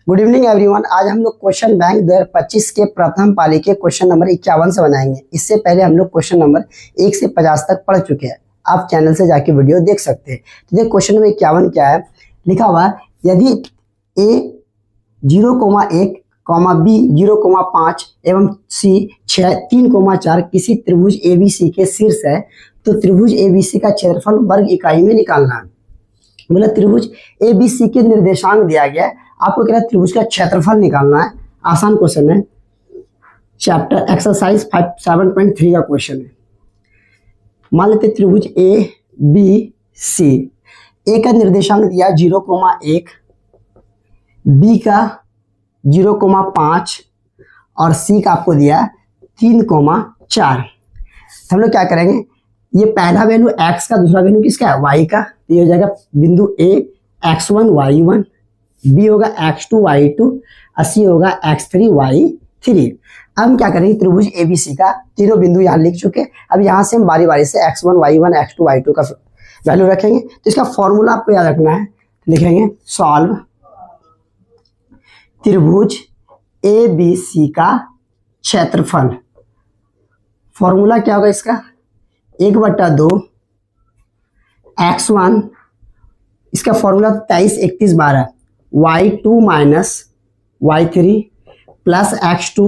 Good evening everyone. आज हम लोग क्वेश्चन बैंक 2025 के प्रथम पाली के क्वेश्चन नंबर 51 से बनाएंगे। इससे पहले हम लोग क्वेश्चन नंबर 1 से 50 तक पढ़ चुके हैं। आप चैनल से जाके वीडियो देख सकते हैं। तो देखिए क्वेश्चन नंबर 51 क्या है, लिखा हुआ यदि a 0,1, b 0,5 एवं c 3,4 किसी त्रिभुज ABC के शीर्ष है तो त्रिभुज ABC का क्षेत्रफल वर्ग इकाई में निकालना है। मतलब त्रिभुज ABC के निर्देशांक दिया गया है, आपको क्या त्रिभुज का क्षेत्रफल निकालना है। आसान क्वेश्चन है, चैप्टर एक्सरसाइज 7.3 का क्वेश्चन है। मान लेते त्रिभुज ABC, A का निर्देशांक दिया 0,1, B का 0,5 और C का आपको दिया 3,4। हम लोग क्या करेंगे, ये पहला वैल्यू x का, दूसरा वैल्यू किसका है, y का। ये हो जाएगा बिंदु A x1 y1, B होगा x2 y2 और C होगा x3 y3। अब हम क्या करेंगे, त्रिभुज ABC का तीनों बिंदु यहाँ लिख चुके। अब यहाँ से हम बारी बारी से x1 y1 x2 y2 का वैल्यू रखेंगे। तो इसका फॉर्मूला आपको याद रखना है, लिखेंगे सॉल्व त्रिभुज ABC का क्षेत्रफल। फॉर्मूला क्या होगा इसका, 1/2 x1, इसका formula 23 31 12, y2 minus y3 plus x2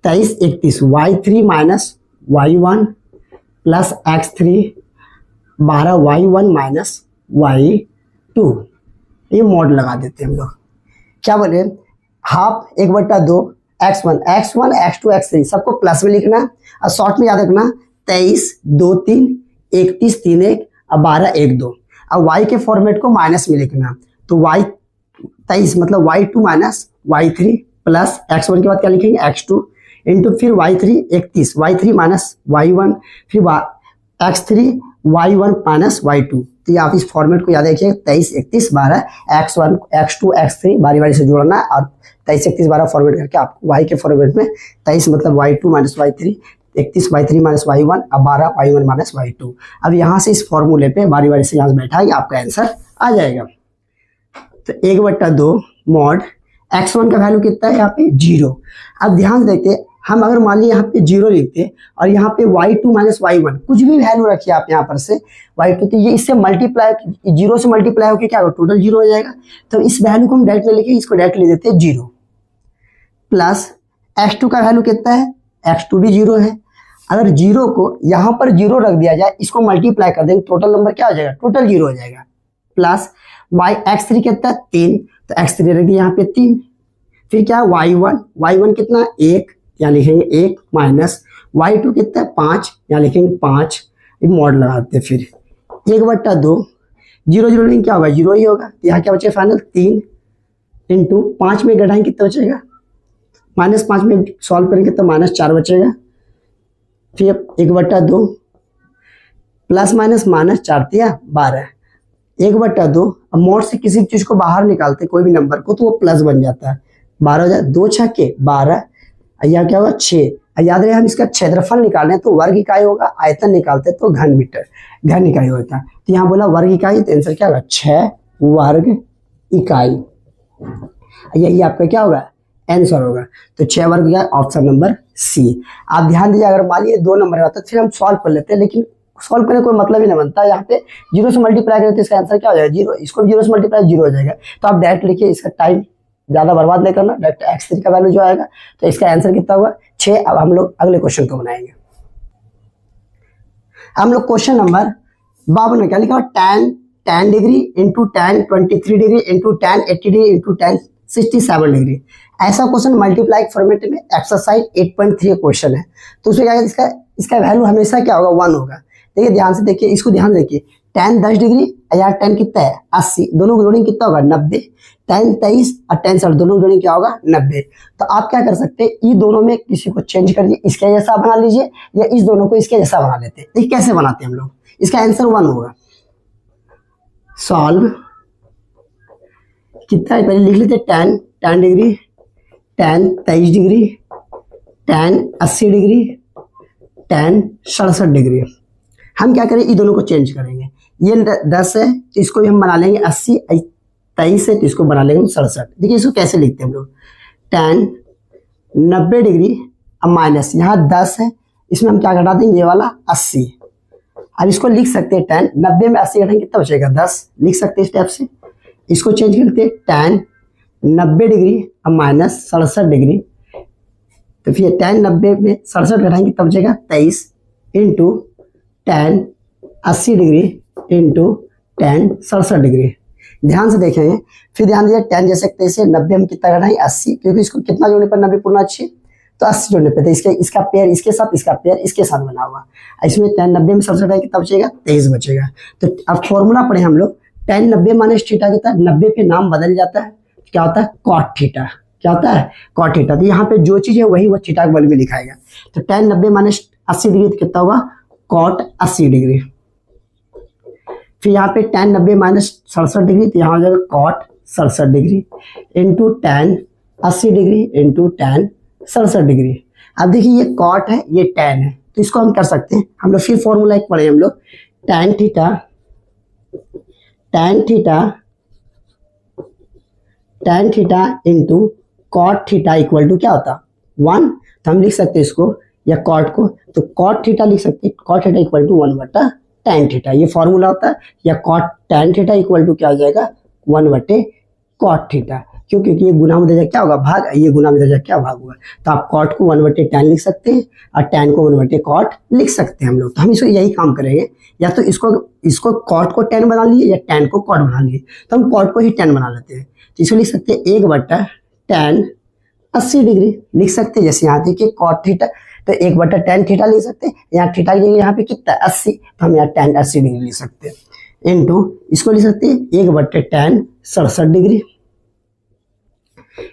23 31, y3 minus y1 plus x3 12 y1 minus y2। ये मॉड लगा देते हैं हम लोग। क्या बोले, हाफ 1/2 x1 x2 x3 सबको प्लस में लिखना और शॉर्ट में याद रखना 23 2 3 31 3 1 और 12 1 2। अब y के फॉर्मेट को माइनस में लिखना, तो y 23 मतलब y2 minus y3 plus x1 के बाद क्या लिखेंगे x2 इंटू फिर y3 31 y3 माइनस y1 फिर x3 y1 माइनस y2। तो ये आप इस फॉर्मेट को याद रखिए 23 31 12 x1 x2 x3 बारी बारी से जोड़ना है और 23 31 12 फॉर्मेट करके आप y के फॉर्मेट में 23 मतलब y2 minus y3, 31 y3 minus y1 और 12 y1 माइनस y2। अब यहाँ से इस फॉर्मूले पे बारी बारी से यहाँ से बैठाएंगे, आपका आंसर आ जाएगा। तो 1/2 मॉड x1 का वैल्यू कितना है यहाँ पे 0। अब ध्यान देते, हम अगर मान लीजिए यहाँ पे 0 लिखते और यहाँ पे y2 माइनस y1 कुछ भी वैल्यू रखिए आप यहाँ पर से y2, तो ये इससे मल्टीप्लाई 0 से मल्टीप्लाई होकर क्या होगा, टोटल 0 हो जाएगा। तो इस वैल्यू को हम डायरेक्ट ले लिखे, इसको डायरेक्ट ले देते हैं 0 प्लस x2 का वैल्यू कितना है, x2 भी 0 है। अगर 0 को यहाँ पर 0 रख दिया जाए, इसको मल्टीप्लाई कर देंगे, टोटल नंबर क्या हो जाएगा, टोटल 0 हो जाएगा। प्लस x3 कितना है 3, तो x3 रख दिया यहाँ पे 3। फिर क्या y1 कितना 1, यहाँ लिखेंगे 1 माइनस y2 कितना है 5, यहाँ लिखेंगे 5। मॉड लगाते हैं फिर 1/2 0 0 लिखेंगे क्या होगा 0 ही होगा। यहाँ क्या बचेगा फाइनल 3 इंटू 5 में घटाएंगे कितना बचेगा, -5 में सॉल्व करेंगे तो -4 बचेगा। फिर 1/2 प्लस माइनस -4 दिया 12, 1/2। अब मोड से किसी चीज को बाहर निकालते कोई भी नंबर को तो वो प्लस बन जाता है, 12 हो जाए 2 6 के 12, यहाँ क्या होगा 6। याद रहे हम इसका क्षेत्रफल निकालें तो वर्ग इकाई होगा, आयतन निकालते तो घन मीटर घन इकाई होता है। तो यहाँ बोला वर्ग इकाई, तो आंसर क्या होगा 6 वर्ग इकाई। यही आपका क्या होगा आंसर होगा। तो 6 वर्ग इकाई, ऑप्शन नंबर सी। आप ध्यान दीजिए, अगर मान लीजिए 2 नंबर आता तो फिर हम सॉल्व कर लेते हैं, लेकिन सॉल्व करने कोई मतलब ही नहीं बनता। यहाँ पे 0 से मल्टीप्लाई करें तो इसका आंसर क्या हो जाएगा 0, इसको 0 से मल्टीप्लाई 0 हो जाएगा। तो आप डायरेक्ट लिखिए, इसका टाइम ज्यादा बर्बाद नहीं करना, डायरेक्ट x3 का वैल्यू जो आएगा तो इसका आंसर कितना हुआ 6। अब हम लोग अगले क्वेश्चन को बनाएंगे। हम लोग क्वेश्चन नंबर 52 में क्या लिखा हुआ, tan degree into tan 23 degree into tan 80 degree into tan 67 degree. ऐसा क्वेश्चन मल्टीप्लाई फॉर्मेट में एक्सरसाइज 8.3 क्वेश्चन है। तो उसमें क्या इसका वैल्यू हमेशा क्या होगा 1 होगा। देखिए ध्यान से देखिए, इसको ध्यान देखिए, tan 10 डिग्री या tan कितना है 80, दोनों की जोड़ेंगे कितना होगा 90। tan 23 और tan 60 दोनों की जोड़ेंगे क्या होगा 90। तो आप क्या कर सकते हैं, इन दोनों में किसी को चेंज कर दीजिए, इसके जैसा बना लीजिए, या इस दोनों को इसके जैसा बना लेते हैं। देखिए कैसे बनाते हैं हम लोग, इसका आंसर 1 होगा। सॉल्व कितना है, पहले लिख लेते tan degree, tan 23 degree, tan 80 degree, tan 67 degree. हम क्या करें, इन दोनों को चेंज करेंगे। ये 10 है तो इसको भी हम बना लेंगे 80, 23 है तो इसको बना लेंगे 67। देखिए इसको कैसे लिखते हैं हम लोग, tan 90 डिग्री अब माइनस यहाँ 10 है, इसमें हम क्या घटा देंगे, ये वाला 80। अब इसको लिख सकते हैं tan 90 में 80 घटाएंगे कितना बचेगा, 10 लिख सकते हैं इस टाइप से। इसको चेंज करते हैं tan 90 डिग्री अब माइनस 67 डिग्री, तो फिर tan 90 में 67 घटाएंगे तब बचेगा 23 into tan 80 degree into tan 67 degree. ध्यान से देखेंगे, फिर ध्यान दीजिए tan जैसे तैसे 90 में कितना घटाएंगे 80, क्योंकि इसको कितना जोड़ने पर 90 पूर्ण अच्छी, तो 80 जोड़ने पे, तो इसका पेयर इसके साथ, इसका पेयर इसके साथ बना हुआ। इसमें tan 90 में 67 घटाएंगे कितना बचेगा, 23 बचेगा। तो अब फॉर्मूला पढ़े हम लोग, tan 90 माइनस थीटा कितना, 90 पे नाम बदल जाता है, क्या होता है cot थीटा, क्या होता है cot थीटा। तो यहाँ पे जो चीज है वही वो थीटा के बल में लिखाएगा। तो tan 90 माइनस 80 डिग्री तो कितना होगा cot 80 डिग्री। फिर यहाँ पे tan 90 माइनस 67 डिग्री, तो यहाँ हो जाएगा cot 67 degree into tan 80 degree into tan 67 degree. अब देखिए ये cot है ये tan है, तो इसको हम कर सकते हैं, हम लोग फिर फॉर्मूला एक पढ़े हम लोग, tan theta into cot theta equal to क्या होता 1। तो हम लिख सकते हैं इसको या cot को, तो cot थीटा लिख सकते हैं, cot थीटा इक्वल टू 1 बटा tan थीटा, ये फॉर्मूला होता है। या cot tan theta equal to क्या हो जाएगा 1 बटे cot थीटा, क्यों, क्योंकि ये गुना में दे जाए क्या होगा भाग, ये गुना में दे जाए क्या भाग होगा। तो आप cot को 1 बटे tan लिख सकते हैं और tan को 1 बटे cot लिख सकते हैं हम लोग। तो हम इसको यही काम करेंगे, या तो इसको cot को tan बना लिए या tan को cot बना लिए, तो हम cot को ही tan बना लेते हैं। तो इसको लिख सकते हैं 1 बटा tan 80 डिग्री लिख सकते हैं। जैसे यहाँ देखिए cot थीटा, तो 1 बटा tan थीटा लिख सकते हैं, यहाँ थीटा की जगह यहाँ पे कितना 80, तो हम यहाँ tan 80 डिग्री लिख सकते हैं इंटू इसको लिख सकते हैं 1 बटे tan 67 degree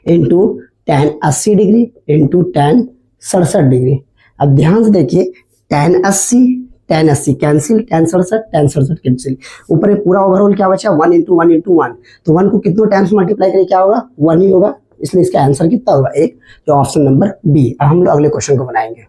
into tan 80 degree into tan 67 degree. अब ध्यान से देखिए tan 80 कैंसिल, tan 67 कैंसिल, ऊपर पूरा ओवरऑल क्या बचा 1 इंटू 1 इंटू 1, तो 1 को कितनों टाइम्स मल्टीप्लाई करें क्या होगा 1 ही होगा, इसलिए इसका आंसर कितना होगा 1, जो ऑप्शन नंबर बी। अब हम लोग अगले क्वेश्चन को बनाएंगे। अब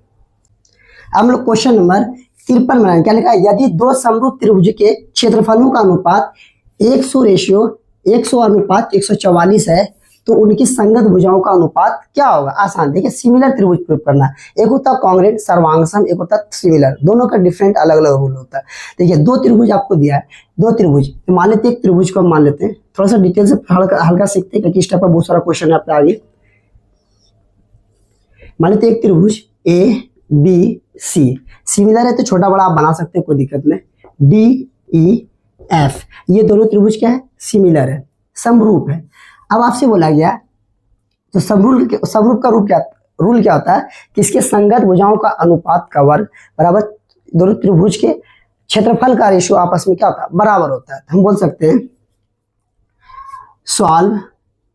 हम लोग क्वेश्चन नंबर 53 बनाएंगे। क्या लिखा है, यदि दो समरूप त्रिभुज के क्षेत्रफलों का अनुपात 100 अनुपात 144 है तो उनकी संगत भुजाओं का अनुपात क्या होगा। आसान, देखिए सिमिलर त्रिभुज प्रूव करना, एक होता है कॉन्ग्रेट सर्वांगसम, एक होता है सिमिलर, दोनों का डिफरेंट अलग अलग रूल होता है। देखिए दो त्रिभुज आपको दिया है, दो त्रिभुज तो मान लेते हैं, एक त्रिभुज को हम मान लेते हैं, थोड़ा सा डिटेल से हल्का सीखते हैं क्योंकि इस टाइप का बहुत सारा क्वेश्चन है आपके आगे। मान लेते हैं एक त्रिभुज ABC सिमिलर है तो छोटा बड़ा आप बना सकते हैं, कोई दिक्कत नहीं। DEF ये दोनों त्रिभुज क्या है सिमिलर है, समरूप है। अब आपसे बोला गया तो समरूप का रूल क्या होता है कि इसके संगत भुजाओं का अनुपात का वर्ग बराबर दोनों त्रिभुज के क्षेत्रफल का रेशियो आपस में क्या होता है बराबर होता है। हम बोल सकते हैं सॉल्व,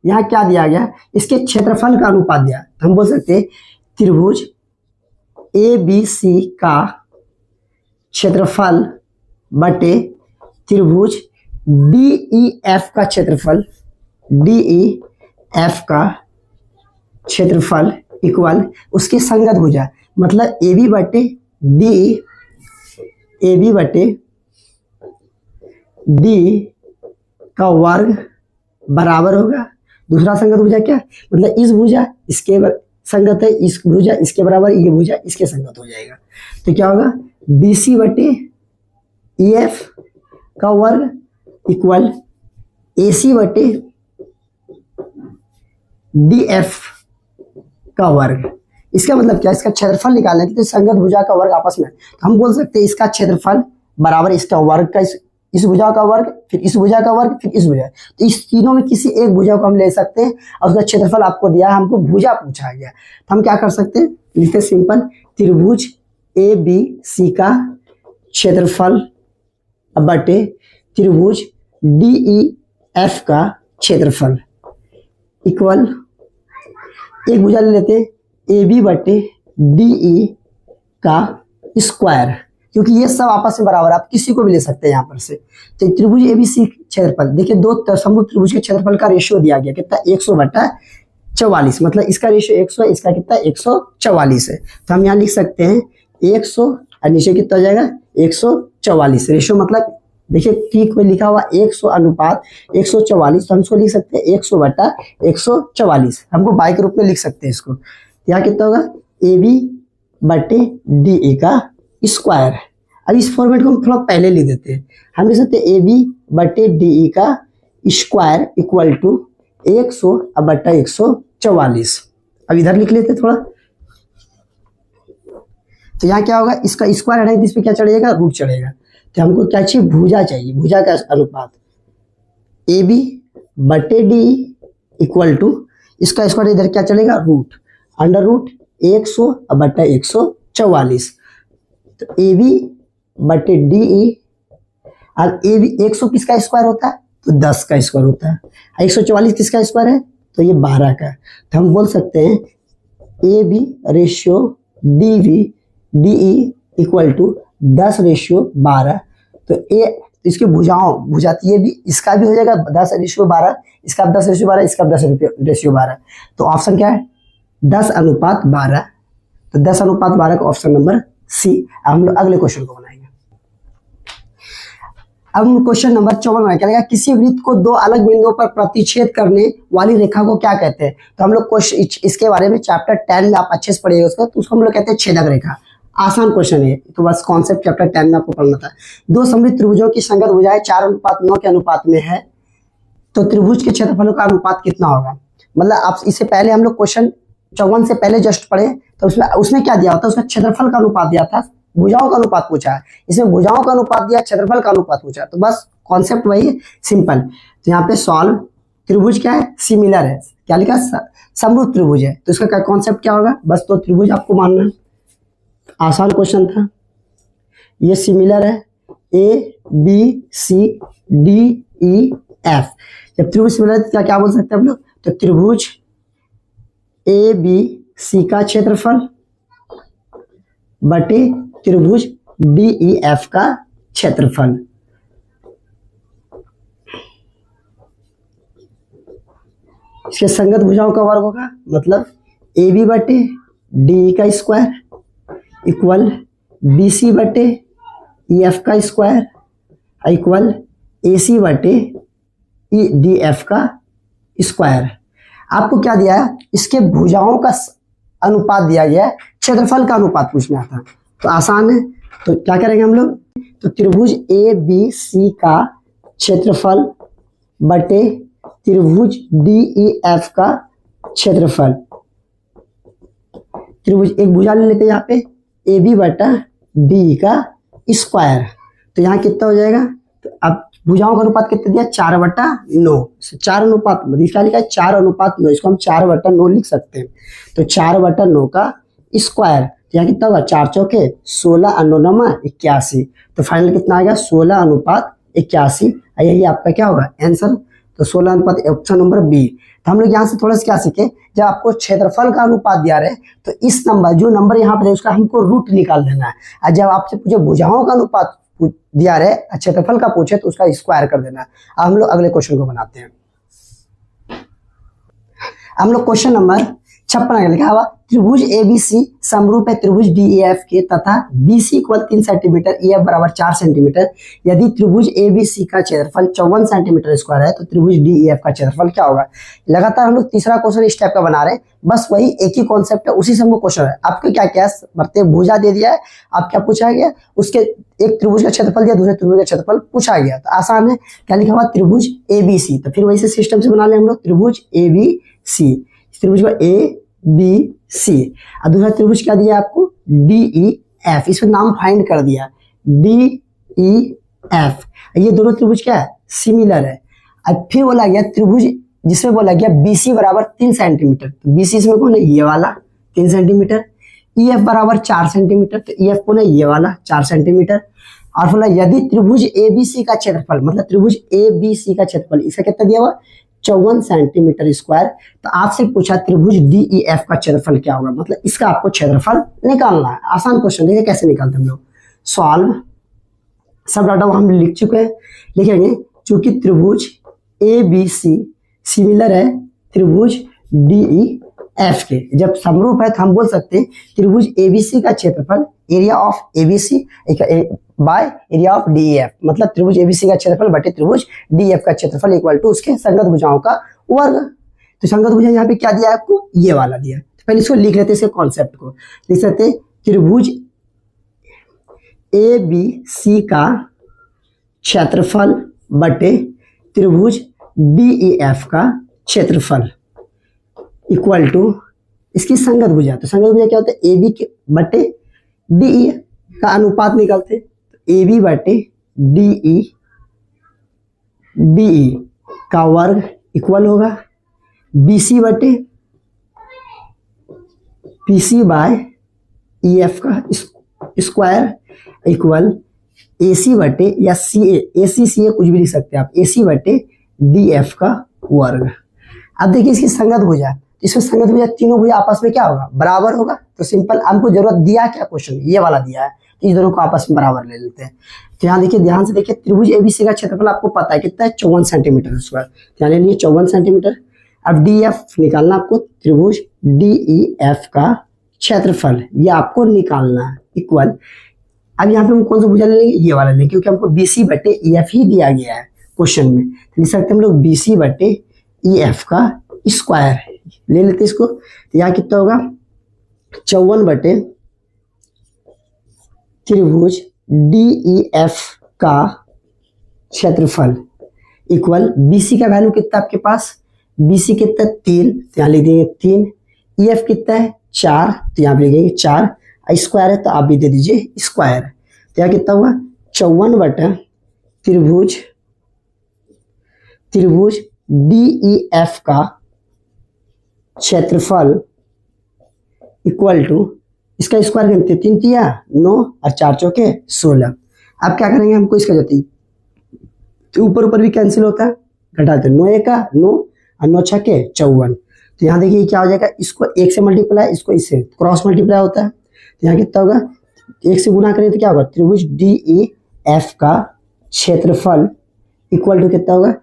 यहाँ क्या दिया गया इसके क्षेत्रफल का अनुपात दिया, तो हम बोल सकते हैं त्रिभुज ABC का क्षेत्रफल बटे त्रिभुज DEF का क्षेत्रफल, DEF का क्षेत्रफल इक्वल उसकी संगत भुजा, मतलब AB बटे D का वर्ग बराबर होगा दूसरा संगत भुजा क्या, मतलब इस भुजा इसके संगत है, इस भुजा इसके बराबर, ये भुजा इसके संगत हो जाएगा। तो क्या होगा BC बटे EF का वर्ग इक्वल AC बटे DF का वर्ग। इसका मतलब क्या, इसका क्षेत्रफल निकालना है तो संगत भुजा का वर्ग आपस में, तो हम बोल सकते हैं इसका क्षेत्रफल बराबर इसका वर्ग का इस भुजा का वर्ग, फिर इस भुजा का वर्ग, फिर इस भुजा। तो इस तीनों में किसी एक भुजा को हम ले सकते हैं और उसका क्षेत्रफल आपको दिया है, हमको भुजा पूछा गया, तो हम क्या कर सकते हैं लिखते सिंपल त्रिभुज ABC का क्षेत्रफल बटे त्रिभुज DEF का क्षेत्रफल इक्वल एक भुजा ले लेते हैं AB बटे DE का स्क्वायर, क्योंकि ये सब आपस में बराबर, आप किसी को भी ले सकते हैं यहाँ पर से। तो त्रिभुज ABC क्षेत्रफल, देखिए दो समरूप त्रिभुज के क्षेत्रफल का रेशियो दिया गया कितना 100 बटा 44, मतलब इसका रेशियो 100 है, इसका कितना 144 है। तो हम यहाँ लिख सकते हैं 100 और नीचे कितना हो जाएगा 144, रेशियो मतलब देखिए ठीक में लिखा हुआ 100 अनुपात 144, तो हम इसको लिख सकते हैं 100 बटा 144, हमको बाई के रूप में लिख सकते हैं इसको। यहाँ कितना होगा ए बी बटे डी ए का स्क्वायर। अब इस फॉर्मेट को हम थोड़ा पहले लिख देते हैं, हम लिख सकते हैं ए बी बटे डी ई का स्क्वायर इक्वल टू 100 बटा 144। अब इधर लिख लेते थोड़ा, तो यहाँ क्या होगा, इसका स्क्वायर हटाएंगे तो इस पर क्या चढ़ेगा, रूट चढ़ेगा। तो हमको क्या चाहिए, भुजा चाहिए, भुजा का अनुपात ए बी बटे डी इक्वल टू इसका स्क्वायर इधर क्या चलेगा, रूट, अंडर रूट 100 बटा 144। तो ए बी बटे डी ई, अब ए बी 100 किसका स्क्वायर होता है, तो 10 का स्क्वायर होता है। 144 किसका स्क्वायर है, तो ये 12 का। तो हम बोल सकते हैं A B ratio D V D E equal to 10 ratio 12। तो इसकी भुजा ये भी, इसका भी हो जाएगा 10 रेशियो 12, इसका 10 रेशियो 12, इसका 10 रेशियो 12। तो ऑप्शन क्या है, 10 अनुपात 12। तो 10 अनुपात 12 का ऑप्शन नंबर सी। हम लोग अगले क्वेश्चन को बनाएंगे। अब हम क्वेश्चन नंबर 54 में क्या लिखा, किसी वृत्त को दो अलग बिंदुओं पर प्रतिच्छेद करने वाली रेखा को क्या कहते हैं। तो हम लोग क्वेश्चन इसके बारे में चैप्टर 10 में आप अच्छे से पढ़िएगा उसको, तो उसको हम लोग कहते हैं छेदक रेखा। आसान क्वेश्चन है, तो बस कॉन्सेप्ट चैप्टर 10 में आपको पढ़ना था। दो सममित त्रिभुजों की संगत भुजाएं 4:9 के अनुपात में है, तो त्रिभुज के क्षेत्रफलों का अनुपात कितना होगा। मतलब आप इससे पहले हम लोग क्वेश्चन 54 से पहले जस्ट पढ़े, तो उसमें क्या दिया होता है, उसमें क्षेत्रफल का अनुपात दिया था, भुजाओं का अनुपात पूछा है, इसमें भुजाओं का अनुपात दिया, क्षेत्रफल का अनुपात पूछा है। तो बस कॉन्सेप्ट वही है, सिंपल। तो यहाँ पे सॉल्व, त्रिभुज क्या है, सिमिलर है, क्या लिखा, समरूप त्रिभुज है, तो इसका कॉन्सेप्ट क्या होगा, बस तो त्रिभुज आपको मानना है। आसान क्वेश्चन था, ये सिमिलर है, A B C D E F. जब त्रिभुज सिमिलर है तो क्या बोल सकते हैं हम लोग, तो त्रिभुज ए बी सी का क्षेत्रफल बटे त्रिभुज डी ई एफ का क्षेत्रफल। इसके संगत भुजाओं का वर्ग होगा, मतलब ए बी बटे डी का स्क्वायर इक्वल बी सी बटे ई एफ का स्क्वायर इक्वल ए सी बटे ई डी एफ का स्क्वायर। आपको क्या दिया है, इसके भुजाओं का अनुपात दिया गया है, क्षेत्रफल का अनुपात पूछना था, तो आसान है। तो क्या करेंगे हम लोग, तो त्रिभुज ए बी सी का क्षेत्रफल बटे त्रिभुज डी ई एफ का क्षेत्रफल। त्रिभुज एक भुजा ले लेते हैं यहाँ पे, ए बी बटा डी का स्क्वायर, तो यहाँ कितना हो जाएगा, तो अब भुजाओं का अनुपात कितना दिया, 4/9, 4 अनुपात, इसका लिखा है 4:9, इसको हम 4/9 लिख सकते हैं। तो 4/9 का स्क्वायर, तो यहाँ कितना होगा, 4 चौके 16 और 9 81, तो फाइनल कितना आएगा, 16:81। यही आपका क्या होगा आंसर, तो 16 अनुपात, ऑप्शन नंबर बी। तो हम लोग यहाँ से थोड़ा सा क्या सीखे, जब आपको क्षेत्रफल का अनुपात दिया रहे तो इस नंबर, जो नंबर यहाँ पे उसका हमको रूट निकाल देना है, और जब आपसे पूछे भुजाओं का अनुपात दिया रहे, क्षेत्रफल का पूछे तो उसका स्क्वायर कर देना। अब हम लोग अगले क्वेश्चन को बनाते हैं। हम लोग क्वेश्चन नंबर 56 लिखा हुआ, त्रिभुज एबीसी समरूप है त्रिभुज डीईएफ के तथा बीसी इक्वल 3 सेंटीमीटर, ईएफ बराबर 4 सेंटीमीटर। यदि त्रिभुज एबीसी का क्षेत्रफल 54 सेंटीमीटर स्क्वायर है, तो त्रिभुज डीईएफ का क्षेत्रफल क्या होगा। लगातार हम लोग तीसरा क्वेश्चन इस टाइप का बना रहे हैं, बस वही एक ही कॉन्सेप्ट है, उसी से हमको क्वेश्चन है। आपको क्या क्या बढ़ते भुजा दे दिया है, आप क्या पूछा गया, उसके एक त्रिभुज का क्षेत्रफल दिया, दूसरे त्रिभुज का क्षेत्रफल पूछा गया, तो आसान है। क्या लिखा हुआ, त्रिभुज एबीसी, तो फिर वही से सिस्टम से बना ले हम लोग, त्रिभुज एबीसी, त्रिभुज का ए बी सी, और दूसरा त्रिभुज क्या दिया आपको, डी ई एफ, इसमें नाम फाइंड कर दिया डी ई एफ। ये दोनों त्रिभुज क्या है, सिमिलर है। अब फिर बोला गया त्रिभुज जिसमें बोला गया बीसी बराबर 3 सेंटीमीटर, तो बीसी इसमें कौन है, ये वाला 3 सेंटीमीटर। ई एफ बराबर 4 सेंटीमीटर, तो ई एफ कौन है, ये वाला 4 सेंटीमीटर। और बोला यदि त्रिभुज ए बी सी का क्षेत्रफल, मतलब त्रिभुज ए बी सी का क्षेत्रफल, इसका कितना दिया हुआ, 54 सेंटीमीटर स्क्वायर। तो आपसे पूछा त्रिभुज डीईएफ का क्षेत्रफल क्या होगा, मतलब इसका आपको क्षेत्रफल निकालना है। आसान क्वेश्चन, देखिए कैसे निकालते हम लोग, सॉल्व, सब डाटा हम लिख चुके हैं, लिखेंगे चूंकि त्रिभुज ए बी सी सिमिलर है त्रिभुज डीईएफ एफ के जब समरूप है तो हम बोल सकते हैं त्रिभुज एबीसी का क्षेत्रफल area of ABC by area of DF, मतलब त्रिभुज एबीसी का क्षेत्रफल बटे त्रिभुज डीएफ का क्षेत्रफल इक्वल टू उसके संगत भुजाओं का वर्ग। तो संगत भुजा यहाँ पे क्या दिया है आपको, ये वाला दिया है। तो पहले इसको लिख लेते हैं, इसके कॉन्सेप्ट को लिख सकते हैं, त्रिभुज ए बी सी का क्षेत्रफल बटे त्रिभुज डी ई एफ का क्षेत्रफल इक्वल टू इसकी संगत भुजा। तो संगत भुजा क्या होता है, ए बी के बटे डी ई का अनुपात निकालते, ए बी बटे डी ई का वर्ग इक्वल होगा बी सी बटे P C by E F का स्क्वायर इक्वल ए सी बटे या सी ए सी सी ए कुछ भी लिख सकते हैं आप, ए सी बटे डी एफ का वर्ग। अब देखिए इसकी संगत भुजा, इसमें संगत भुजा तीनों भुजा आपस में क्या होगा, बराबर होगा। तो सिंपल हमको जरूरत दिया क्या क्वेश्चन, ये वाला दिया है, तो इस दोनों को आपस में बराबर ले लेते हैं। तो यहाँ देखिए ध्यान से देखिए, त्रिभुज एबीसी का क्षेत्रफल आपको पता है कितना है, 54 सेंटीमीटर स्क्वायर, यहाँ ले लिए 54 सेंटीमीटर। अब डी एफ निकालना आपको, त्रिभुज डी ई एफ का क्षेत्रफल ये आपको निकालना है इक्वल। अब यहाँ पे हम कौन सा भुजा ले लेंगे, ये वाला लेंगे, क्योंकि हमको बी सी बटे ई एफ ही दिया गया है क्वेश्चन में। तो लिख सकते हैं हम लोग बी सी बटे ई एफ का स्क्वायर ले लेते हैं इसको। तो यहाँ कितना होगा, 54 बटे त्रिभुज डी ई एफ का क्षेत्रफल इक्वल बी सी का वैल्यू कितना आपके पास, बी सी कितना 3, तो यहाँ लिख देंगे 3, ई एफ कितना है 4, तो यहाँ पे लिखेंगे 4, स्क्वायर है तो आप भी दे दीजिए स्क्वायर। तो यहाँ कितना हुआ 54 बटा त्रिभुज डी ई एफ का क्षेत्रफल इक्वल टू इसका स्क्वायर करते 3 तिया 9 और 4 चौके 16। अब क्या करेंगे, हमको इसका जाती तो ऊपर ऊपर भी कैंसिल होता है, घटाते 9 एका 9 और 9 छके 54। तो यहाँ देखिए क्या हो जाएगा, इसको 1 से मल्टीप्लाई, इसको इससे क्रॉस मल्टीप्लाई होता है। तो यहाँ कितना होगा, 1 से गुना करें तो क्या होगा, त्रिभुज डी ई एफ का क्षेत्रफल इक्वल टू कितना होगा,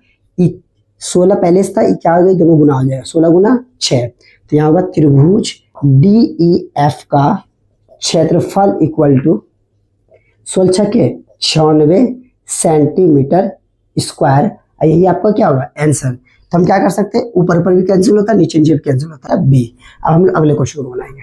16 पहले से था, क्या हो गया, दोनों गुना हो जाएगा, 16 गुना 6। तो यहाँ होगा त्रिभुज डी ई एफ का क्षेत्रफल इक्वल टू 16 छके 96 सेंटीमीटर स्क्वायर। यही आपका क्या होगा आंसर। तो हम क्या कर सकते हैं, ऊपर ऊपर भी कैंसिल होता है, नीचे नीचे भी कैंसिल होता है बी। अब हम लोग अगले क्वेश्चन को बनाएंगे।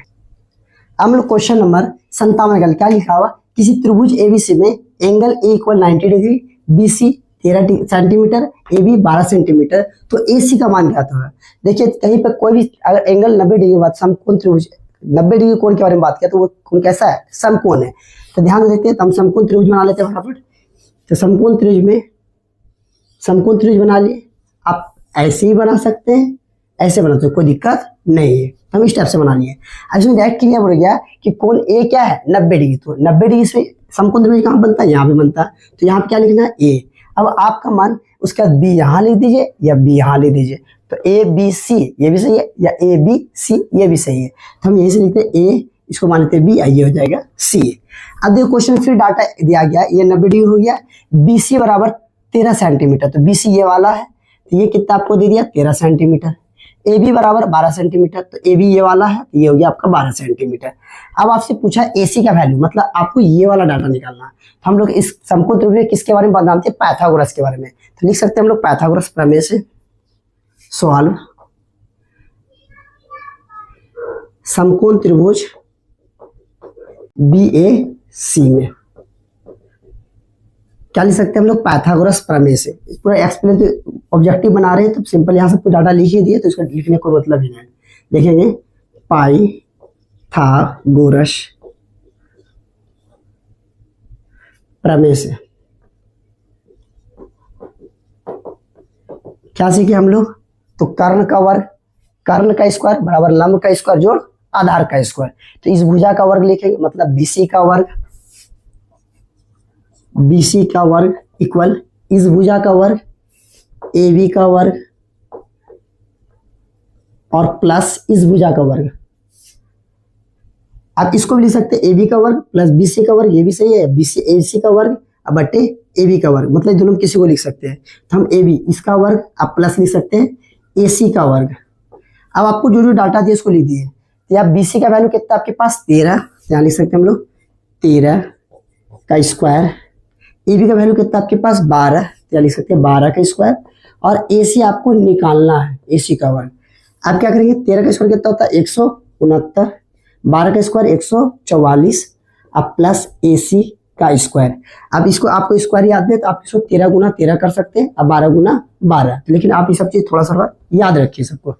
हम लोग क्वेश्चन नंबर 57 क्या लिखा हुआ, किसी त्रिभुज एबीसी में angle A equal 90 degree, B C 13 centimetre, A B 12 centimetre, तो ए सी का मान क्या होगा। देखिए कहीं पर कोई भी अगर एंगल 90 डिग्री की बात, समकोण त्रिभुज 90 डिग्री कोण के बारे में बात किया तो वो कोण कैसा है, समकोण है। तो ध्यान देते हैं, तो हम समकोण त्रिभुज बना लेते हैं फटाफट। तो समकोण त्रिभुज बना लिए, आप ऐसे ही बना सकते हैं, ऐसे बना सकते हैं, कोई दिक्कत नहीं है। हम इस टाइप से बना लिए। अब इसमें डायरेक्ट क्लियर हो गया कि कोण ए क्या है 90 डिग्री, तो 90 डिग्री से समकोण त्रिभुज कहाँ बनता है, यहाँ पे बनता है। तो यहाँ पे क्या लिखना है ए। अब आपका मान उसके बाद बी यहाँ लिख दीजिए या बी यहाँ लिख दीजिए। तो ए बी सी ये भी सही है, या ए बी सी ये भी सही है। तो हम यहीं से लिखते हैं ए, इसको मान लेते हैं बी, ये हो जाएगा सी। अब देखो क्वेश्चन फिर डाटा दिया गया, ये 90 डिग्री हो गया, बी सी बराबर 13 सेंटीमीटर, तो बी सी ये वाला है, तो ये कितना आपको दे दिया 13 सेंटीमीटर। ए बी बराबर 12 सेंटीमीटर, तो ए बी ये वाला है, तो ये हो गया आपका 12 सेंटीमीटर। अब आपसे पूछा ए सी का वैल्यू, मतलब आपको ये वाला डाटा निकालना है। तो हम लोग इस समकोण त्रिभुज किसके बारे में जानते हैं, पाइथागोरस के बारे में। तो लिख सकते हैं हम लोग पाइथागोरस प्रमेय से सॉल्व समकोण त्रिभुज बी ए सी में क्या लिख सकते हैं हम लोग, पाइथागोरस प्रमेय से। पूरा एक्सप्लेन ऑब्जेक्टिव बना रहे हैं तो सिंपल यहाँ से कुछ डाटा लिख ही दिए, तो इसका लिखने को मतलब ही नहीं। देखेंगे पाइथागोरस प्रमेय से क्या सीखे हम लोग, तो कर्ण का वर्ग, कर्ण का स्क्वायर बराबर लंब का स्क्वायर जोड़ आधार का स्क्वायर। तो इस भुजा का वर्ग लिखेंगे, मतलब बीसी का वर्ग, बीसी का वर्ग इक्वल इस भुजा का वर्ग ए बी का वर्ग और प्लस इस भुजा का वर्ग। आप इसको भी लिख सकते हैं ए बी का वर्ग प्लस बी सी का वर्ग, ये भी सही है, बी सी ए सी का वर्ग अब बटे ए बी का वर्ग, मतलब दोनों किसी को लिख सकते हैं। तो हम ए बी इसका वर्ग आप प्लस लिख सकते हैं ए सी का वर्ग अब आपको जो जो डाटा दिए उसको लिख दिए। तो यहाँ BC का वैल्यू कितना आपके पास 13, यहाँ लिख सकते हैं हम लोग 13 का स्क्वायर। AB का वैल्यू कितना आपके पास 12, यहाँ लिख सकते हैं 12 का स्क्वायर। और AC आपको निकालना है, AC का वर्ग। आप क्या करेंगे, 13 का स्क्वायर कितना होता है 169, 12 का स्क्वायर 144, अब प्लस AC का स्क्वायर। अब इसको आपको स्क्वायर याद है तो आप इसको 13 गुना 13 कर सकते हैं, अब 12 गुना 12। लेकिन आप ये सब चीज थोड़ा सा याद रखिए सबको।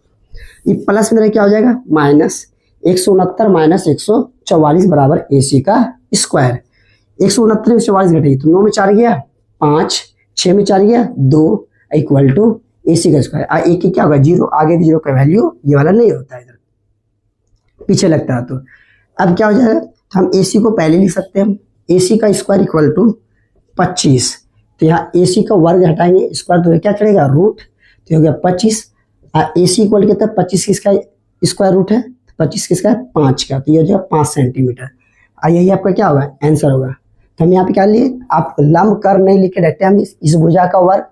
ये प्लस में क्या हो जाएगा, माइनस 169 माइनस 144 बराबर AC का स्क्वायर। 169 में 44 घटेगी तो 9 में 4 गया 5, 6 में 4 गया 2 इक्वल टू AC का स्क्वायर। एक क्या होगा 0, आगे भी 0 का वैल्यू ये वाला नहीं होता है, इधर पीछे लगता है। तो अब क्या हो जाएगा, तो हम AC को पहले लिख सकते हैं, AC का स्क्वायर इक्वल टू 25। तो यहाँ AC का वर्ग हटाएंगे, स्क्वायर तो क्या चलेगा रूट, तो हो गया 25। AC इक्वल कितना 25 किसका स्क्वायर रूट है, 25 किसका 5 का, तो ये हो जाएगा 5 सेंटीमीटर। यही आपका क्या होगा आंसर होगा। तो हम यहाँ पे क्या लिए, आप लंब कर नहीं लिख के रखते, हम इस भुजा का वर्ग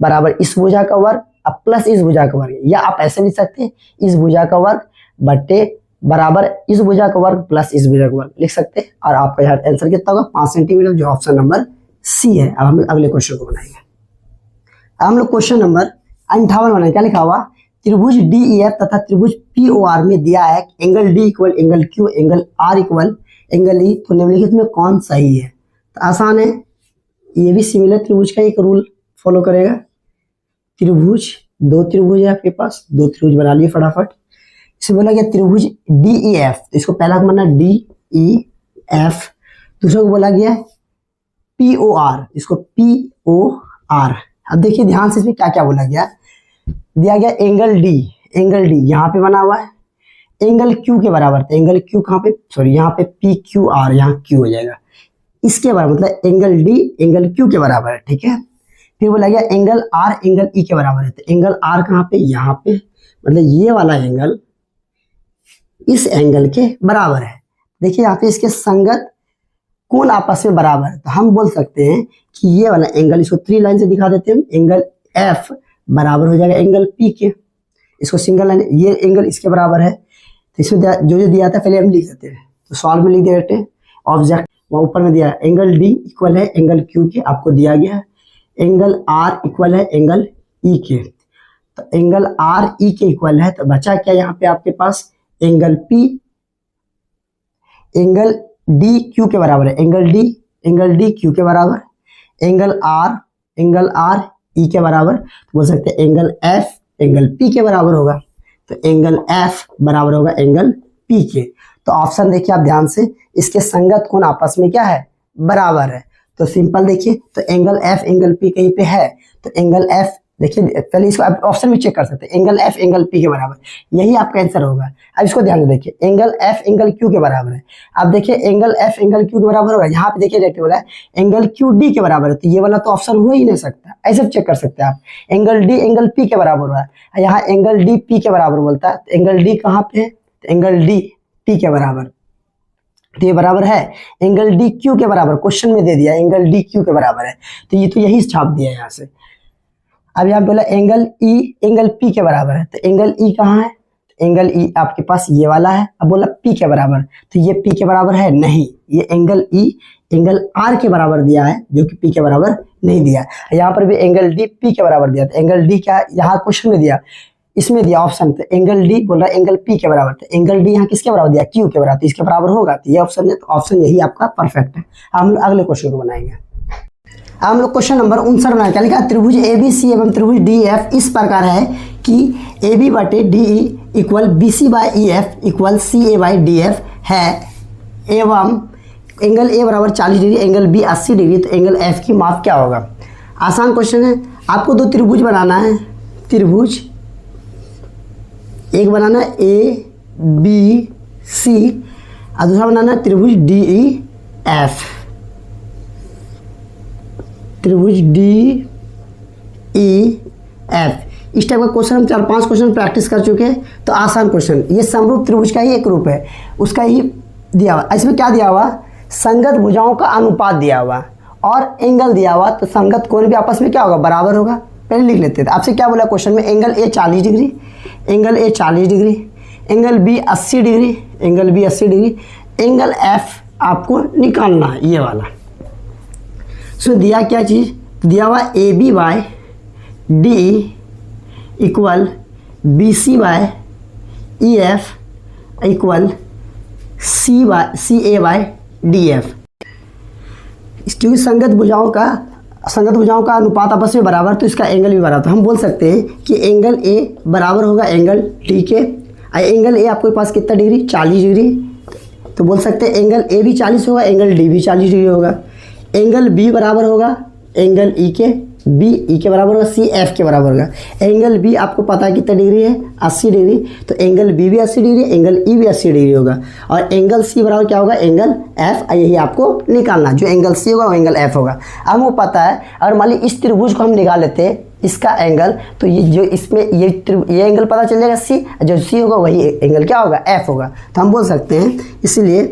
बराबर इस भुजा का वर्ग अब प्लस इस भुजा का वर्ग, या आप ऐसे लिख सकते हैं इस भुजा का वर्ग बटे बराबर इस भुजा का वर्ग प्लस इस भुजा का वर्ग लिख सकते हैं। और आपका यहाँ आंसर कितना होगा 5 सेंटीमीटर, जो ऑप्शन नंबर C है। अब हम अगले क्वेश्चन को बनाएंगे। अब हम लोग क्वेश्चन नंबर 58 बनाएंगे। क्या लिखा हुआ, त्रिभुज DEF तथा त्रिभुज POR में दिया है angle D equal angle Q angle R equal angle E, तो निम्नलिखित में कौन सही है। तो आसान है, ये भी सिमिलर त्रिभुज का एक रूल फॉलो करेगा। त्रिभुज, दो त्रिभुज है आपके पास, दो त्रिभुज बना लिए फटाफट। इसे बोला गया त्रिभुज DEF, तो इसको पहला को मानना DEF, दूसरा को बोला गया POR, इसको POR। अब देखिए ध्यान से इसमें क्या क्या बोला गया, दिया गया एंगल D, एंगल D यहाँ पे बना हुआ है, एंगल Q के बराबर, तो एंगल Q कहाँ पे, सॉरी यहाँ पे PQR, यहाँ Q हो जाएगा, इसके बराबर, मतलब एंगल D एंगल Q के बराबर है, ठीक है। फिर बोला गया एंगल R एंगल E के बराबर है, तो एंगल R कहाँ पे, यहाँ पे, मतलब ये वाला एंगल इस एंगल के बराबर है। देखिए यहाँ पे इसके संगत कोण आपस में बराबर है, तो हम बोल सकते हैं कि ये वाला एंगल, इसको 3 लाइन से दिखा देते हैं, एंगल F बराबर हो जाएगा एंगल P के। इसको सिंगल लाइन, ये एंगल इसके बराबर है, तो इसमें जो जो दिया था पहले हम लिख देते हैं, तो सॉल्व में लिख देते हैं ऑब्जेक्ट, वहाँ ऊपर में दिया है एंगल D इक्वल है एंगल Q के, आपको दिया गया है एंगल R इक्वल है एंगल E के, तो एंगल R E के इक्वल है, तो बचा क्या यहाँ पे आपके पास angle P, angle D Q के बराबर है, एंगल D Q के बराबर, एंगल R E के बराबर, तो बोल सकते हैं एंगल F एंगल P के बराबर होगा, तो एंगल F बराबर होगा एंगल P के। तो ऑप्शन देखिए आप ध्यान से, इसके संगत कोण आपस में क्या है बराबर है, तो सिंपल देखिए, तो एंगल F एंगल P कहीं पे है, तो एंगल F देखिए, पहले इसको आप ऑप्शन में चेक कर सकते हैं, एंगल F एंगल P के बराबर, यही आपका आंसर होगा। अब इसको ध्यान से देखिए, एंगल F एंगल Q के बराबर है, अब देखिए एंगल F एंगल Q के बराबर होगा, यहाँ पे देखिए डायरेक्ट बोला है एंगल Q D के बराबर है, तो ये वाला तो ऑप्शन हो ही नहीं सकता, ऐसे चेक कर सकते हैं आप, एंगल D एंगल P के बराबर हुआ है, यहाँ एंगल D P के बराबर बोलता है, तो एंगल D कहाँ पे है, तो एंगल D P के बराबर, तो ये बराबर है एंगल D Q के बराबर, क्वेश्चन में दे दिया एंगल D Q के बराबर है, तो ये तो यही छाप दिया है यहाँ से। अब यहाँ बोला एंगल E एंगल P के बराबर है, तो एंगल E कहाँ है, एंगल E आपके पास ये वाला है, अब बोला P के बराबर, तो ये P के बराबर है नहीं, ये एंगल E एंगल R के बराबर दिया है, जो कि P के बराबर नहीं दिया। यहाँ पर भी एंगल D P के बराबर दिया, तो एंगल D क्या यहाँ क्वेश्चन में दिया, इसमें दिया ऑप्शन, तो एंगल D बोल रहा है एंगल P के बराबर, तो एंगल D यहाँ किसके बराबर दिया, Q के बराबर, तो इसके बराबर होगा, तो ये ऑप्शन है, तो ऑप्शन यही आपका परफेक्ट है। हम लोग अगले क्वेश्चन को बनाएंगे। हम लोग क्वेश्चन नंबर 59 बनाए। क्या लिखा, त्रिभुज ABC एवं त्रिभुज DEF इस प्रकार है कि AB बटे DE equal BC by EF equal CA by DF है, एवं एंगल A बराबर 40 डिग्री एंगल B 80 डिग्री, तो एंगल F की माप क्या होगा। आसान क्वेश्चन है, आपको दो त्रिभुज बनाना है, त्रिभुज एक बनाना है ABC और दूसरा बनाना है त्रिभुज DEF, त्रिभुज DEF। इस टाइप का क्वेश्चन हम 4-5 क्वेश्चन प्रैक्टिस कर चुके हैं, तो आसान क्वेश्चन, ये समरूप त्रिभुज का ही एक रूप है, उसका ही दिया हुआ। इसमें क्या दिया हुआ, संगत भुजाओं का अनुपात दिया हुआ और एंगल दिया हुआ, तो संगत कोण भी आपस में क्या होगा बराबर होगा। पहले लिख लेते थे, आपसे क्या बोला क्वेश्चन में, angle A 40 degree angle A 40 degree, angle B 80 degree, angle B 80 degree, angle F आपको निकालना है ये वाला। सो दिया क्या चीज़, दिया हुआ A B by D equal B C by E F equal C A by D F. क्योंकि संगत भुजाओं का अनुपात आपस में बराबर, तो इसका एंगल भी बराबर, तो हम बोल सकते हैं कि एंगल ए बराबर होगा एंगल डी के। एंगल ए आपके पास कितना डिग्री, 40 डिग्री, तो बोल सकते हैं एंगल ए भी 40 होगा, एंगल डी भी 40 डिग्री होगा। एंगल बी बराबर होगा एंगल ई के, बी ई के बराबर होगा, सी एफ के बराबर होगा। एंगल बी आपको पता है कितना डिग्री है, 80 डिग्री, तो एंगल बी भी 80 डिग्री, एंगल ई भी 80 डिग्री होगा। और एंगल सी बराबर क्या होगा, एंगल एफ, यही आपको निकालना, जो एंगल सी होगा वो एंगल एफ होगा। अब हमको पता है, अगर मान ली इस त्रिभुज को हम निकाल लेते हैं इसका एंगल, तो ये जो इसमें ये एंगल पता चल जाएगा सी, जो सी होगा वही एंगल क्या होगा, एफ होगा। तो हम बोल सकते हैं इसलिए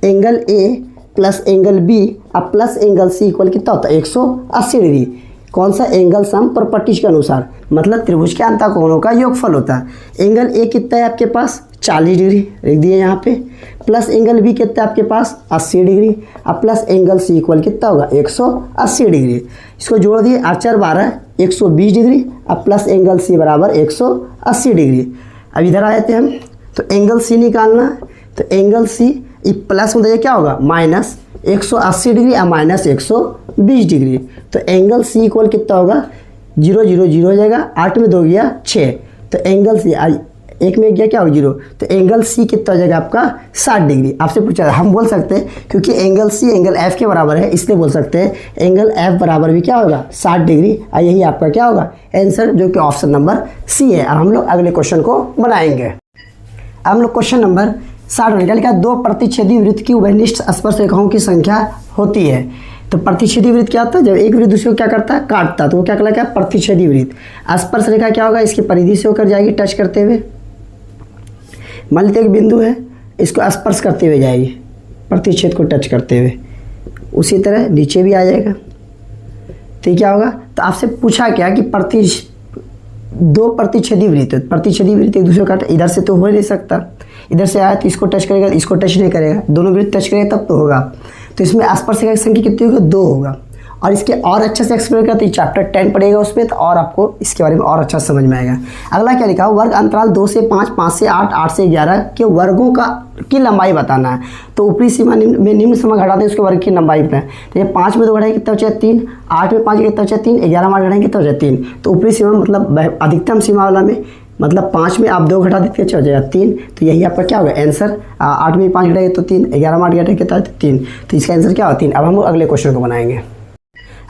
angle A plus angle B अब प्लस एंगल सी इक्वल कितना होता है, 180 डिग्री। कौन सा, एंगल सम प्रॉपर्टीज के अनुसार, मतलब त्रिभुज के अंतःकोणों का योगफल होता है। एंगल ए कितना है आपके पास, 40 डिग्री लिख दिए यहाँ पे, प्लस एंगल बी कितना है आपके पास, 80 डिग्री, अब प्लस एंगल सी इक्वल कितना होगा, 180 डिग्री। इसको जोड़ दिए, 8 4 12 120 डिग्री, अब प्लस एंगल सी बराबर 180 डिग्री। अब इधर आए थे हम, तो एंगल सी निकालना, तो एंगल सी प्लस में क्या होगा, माइनस 180 डिग्री और माइनस 120 डिग्री। तो एंगल सी इक्वल कितना होगा, 0 0 0 हो जाएगा, 8 में 2 गया 6, तो एंगल सी 1 में गया क्या हो 0, तो एंगल सी कितना हो जाएगा आपका 60 डिग्री। आपसे पूछा, हम बोल सकते हैं क्योंकि एंगल सी एंगल एफ के बराबर है, इसलिए बोल सकते हैं एंगल एफ बराबर भी क्या होगा, 60 डिग्री। और यही आपका क्या होगा आंसर, जो कि ऑप्शन नंबर सी है। अब हम लोग अगले क्वेश्चन को बनाएंगे। अब हम लोग क्वेश्चन नंबर 60 में क्या लिखा, 2 प्रतिच्छेदी वृत्त की उभयनिष्ठ स्पर्श रेखाओं की संख्या होती है। तो प्रतिच्छेदी वृत्त क्या होता है, जब एक वृत्त दूसरे को क्या करता है, काटता है, तो वो क्या कहलाता है, प्रतिच्छेदी वृत्त। स्पर्श रेखा क्या होगा, इसकी परिधि से होकर जाएगी टच करते हुए। मान लीजिए एक बिंदु है, इसको स्पर्श करते हुए जाएगी, प्रतिच्छेद को टच करते हुए, उसी तरह नीचे भी आ जाएगा। तो ये क्या होगा, तो आपसे पूछा क्या कि दो प्रतिच्छेदी वृत्त, प्रतिच्छेदी वृत्त एक दूसरे को काटे, इधर से तो हो ही नहीं सकता, इधर से आया तो इसको टच करेगा, इसको टच नहीं करेगा, दोनों वृत्त टच करेगा तब तो होगा। तो इसमें स्पर्श रेखा की संख्या कितनी होगी, 2 होगा। और इसके और अच्छे से एक्सप्लेन करते चैप्टर 10 पढ़ेगा उसमें, तो और आपको इसके बारे में और अच्छा समझ में आएगा। अगला क्या लिखा, वर्ग अंतराल 2 से 5, 5 से 8, 8 से 11 के वर्गों की लंबाई बताना है। तो ऊपरी सीमा में निम्न सीमा घटाते हैं उसके वर्ग की लंबाई बताएं। तो ये 5 में 2 घटाएंगे कितना बचा 3, 8 में 5 कितना बचा 3, 11 में 8 घटाएंगे कितना बचा 3। तो ऊपरी सीमा मतलब अधिकतम सीमा वाला में, मतलब 5 में आप 2 घटा देते हो जाएगा 3। तो यही आपका क्या होगा आंसर। 8 में 5 घटाएंगे तो 3, 11 में 8 घटाएंगे कितना 3। तो इसका आंसर क्या होगा 3। अब हम लोग अगले क्वेश्चन को बनाएंगे।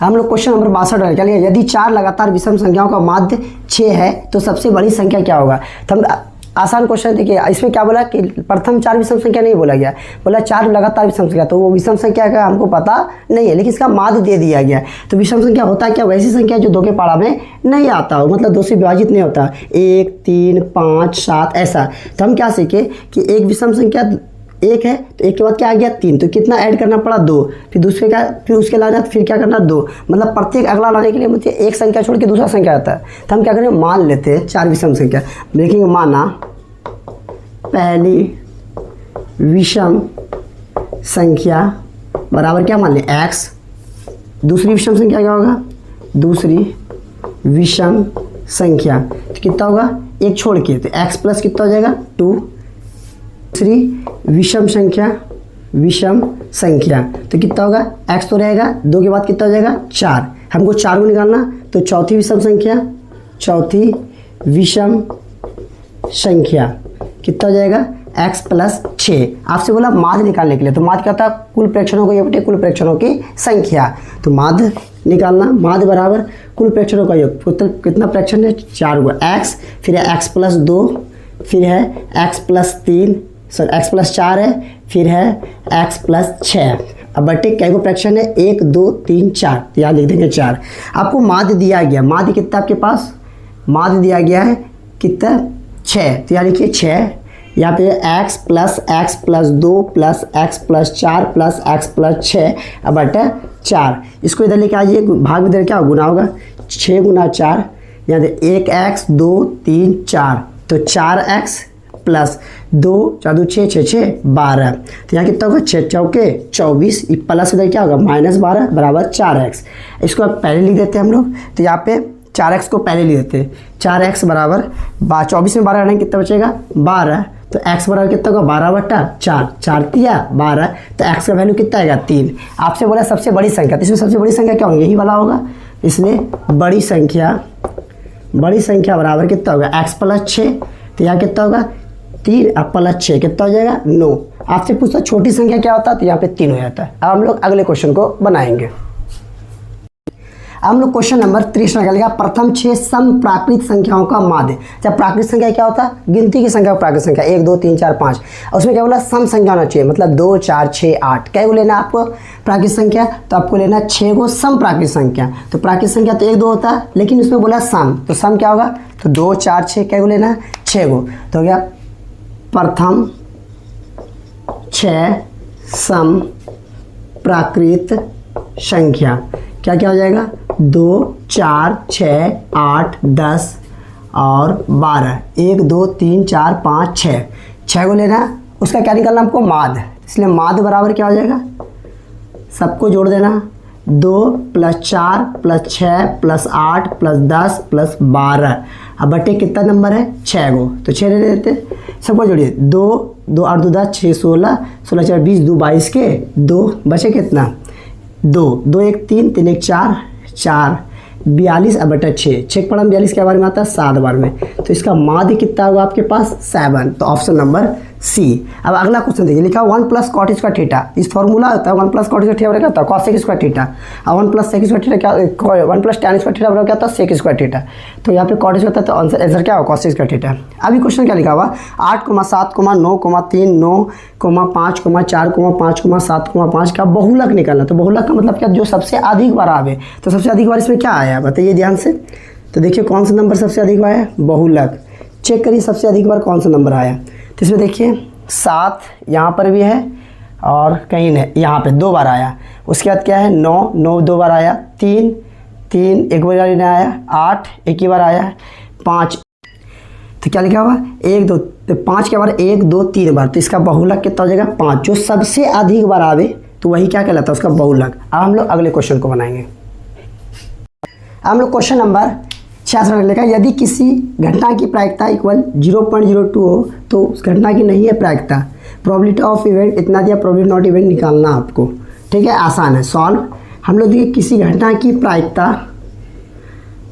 हम लोग क्वेश्चन नंबर 62 क्या लिखा, यदि 4 लगातार विषम संख्याओं का माध्य 6 है तो सबसे बड़ी संख्या क्या होगा। तो हम आसान क्वेश्चन देखिए, इसमें क्या बोला कि प्रथम 4 विषम संख्या नहीं बोला गया, बोला 4 लगातार विषम संख्या, तो वो विषम संख्या का हमको पता नहीं है, लेकिन इसका माध्य दे दिया गया। तो विषम संख्या होता क्या, वैसी संख्या जो 2 के पारा में नहीं आता हो, मतलब 2 से विभाजित नहीं होता, 1 3 5 7 ऐसा। तो हम क्या सीखे कि एक विषम संख्या 1 है, तो 1 के बाद क्या आ गया 3, तो कितना ऐड करना पड़ा 2, फिर दूसरे का, फिर उसके लाना, फिर क्या करना 2, मतलब प्रत्येक अगला लाने के लिए मुझे एक संख्या छोड़ के दूसरा संख्या आता है। तो हम क्या करें, मान लेते हैं 4 विषम संख्या, देखेंगे माना पहली विषम संख्या बराबर क्या मान लें x, दूसरी विषम संख्या क्या होगा, दूसरी विषम संख्या तो कितना होगा 1 छोड़ के, तो x प्लस कितना हो जाएगा 2, दूसरी विषम संख्या तो कितना होगा x तो रहेगा, 2 के बाद कितना हो जाएगा 4, हमको 4 को निकालना, तो चौथी विषम संख्या कितना हो जाएगा x प्लस 6। आपसे बोला माध्य निकालने के लिए, तो माध्य क्या था, कुल प्रेक्षणों को ये बटे कुल प्रेक्षणों की संख्या, तो माध्य निकालना, माध्य बराबर कुल प्रेक्षणों का योग, कितना प्रेक्षण है 4 हुआ x, फिर है x प्लस 2, फिर है x plus 3, sorry x plus 4 है, फिर है x प्लस 6। अब बटे क्या को प्रेक्षण है 1 2 3 4, तो यहाँ लिख देंगे 4। आपको माध्य दिया गया, माध्य कितना आपके पास, माध्य दिया गया है कितना 6, तो यहाँ लिखिए 6, यहाँ पे x plus 2 plus x plus 4 plus x plus 6 अब बटा 4। इसको इधर लेके आइए, भाग इधर क्या गुना होगा 6 गुना 4, यहाँ 1x 2 3 4, तो 4x प्लस 2 4 2 6 6 6 12। तो यहाँ कितना होगा 6 चौके 24, प्लस इधर क्या होगा -12 बराबर 4x। इसको अब पहले लिख देते हैं हम लोग। तो यहाँ पे 4x को पहले लिख देते हैं। 4x बराबर 24 में 12 हटाएंगे कितना बचेगा 12। तो x बराबर कितना होगा 12/4, 4 तिया 12। तो x का वैल्यू कितना आएगा 3। आपसे बोला सबसे बड़ी संख्या, तो इसमें सबसे बड़ी संख्या क्या होगी यही वाला होगा। इसलिए बड़ी संख्या बराबर कितना होगा x + 6। तो यहाँ कितना होगा 3 और + 6 कितना हो जाएगा 9। आपसे पूछता छोटी संख्या क्या होता है, तो यहाँ पे 3 हो जाता है। अब हम लोग अगले क्वेश्चन को बनाएंगे। हम लोग क्वेश्चन नंबर 30 निकालेगा। प्रथम 6 सम प्राकृत संख्याओं का माध्य। जब प्राकृत संख्या क्या होता है, गिनती की संख्या प्राकृत संख्या 1 2 3 4 5। उसमें क्या बोला सम संख्या होना चाहिए, मतलब 2 4 6 8। क्या को लेना आपको प्राकृत संख्या, तो आपको लेना 6 को सम प्राकृत संख्या। तो प्राकृत संख्या तो 1 2 होता है, लेकिन उसमें बोला सम, तो सम क्या होगा, तो 2 4 6 क्या को लेना 6 को। तो हो गया प्रथम 6 सम प्राकृत संख्या। क्या क्या हो जाएगा 2 4 6 8 10 और 12। 1 2 3 4 5 6 को लेना। उसका क्या निकालना हमको माध्य, इसलिए माध्य बराबर क्या हो जाएगा, सबको जोड़ देना 2 + 4 + 6 + 8 + 10 + 12। अब बटे कितना नंबर है 6 को, तो 6 ले लेते सबको जोड़िए। 2 2 8 2 10 6 16 16 4 20 2 22 के 2 बचे कितना 2 2 1 3 3 1 4 4 42 अब बटा 6 पढ़ा 42 के बारे में आता है 7 बार में। तो इसका माध्य कितना होगा आपके पास 7। तो ऑप्शन नंबर सी। अब अगला क्वेश्चन देखिए, लिखा 1 + cot स्क्वायर थीटा। इस फॉर्मूला होता है 1 + cot स्क्वायर थीटा बराबर क्या होता है cos सेक स्क्वायर थीटा। और 1 + sec स्क्वायर थीटा क्या 1 + tan स्क्वायर थीटा बराबर क्या होता है sec स्क्वायर थीटा। तो यहाँ पे cot स्क्वायर होता है, तो आंसर क्या होगा cos सेक स्क्वायर थीटा। अभी क्वेश्चन क्या लिखा हुआ 8, 7, 9, 3, 9, 5, 4, 5, 7, 5 का बहुलक निकालना। तो बहुलक का मतलब क्या, जो सबसे अधिक बार आवे। तो सबसे अधिक बार इसमें क्या आया बताइए ध्यान से। तो देखिए कौन सा नंबर सबसे अधिक बार आया, बहुलक। चेक करिए सबसे अधिक बार कौन सा नंबर आया। तो इसमें देखिए 7 यहाँ पर भी है और कहीं नहीं, यहाँ पे 2 बार आया। उसके बाद क्या है 9 2 बार आया, 3 एक बार नहीं आया, 8 एक ही बार आया, 5। तो क्या लिखा हुआ 1 2, तो 5 के बार 1 2 3 बार। तो इसका बहुलक कितना हो जाएगा 5। जो सबसे अधिक बार आवे तो वही क्या कहलाता है उसका बहुलक। अब हम लोग अगले क्वेश्चन को बनाएंगे। हम लोग क्वेश्चन नंबर 66 लिखा, यदि किसी घटना की प्रायिकता इक्वल 0.02 हो तो उस घटना की नहीं है प्रायिकता। प्रोबेबिलिटी ऑफ इवेंट इतना दिया, प्रोबेबिलिटी नॉट इवेंट निकालना आपको। ठीक है, आसान है सॉल्व। हम लोग देखिए किसी घटना की प्रायिकता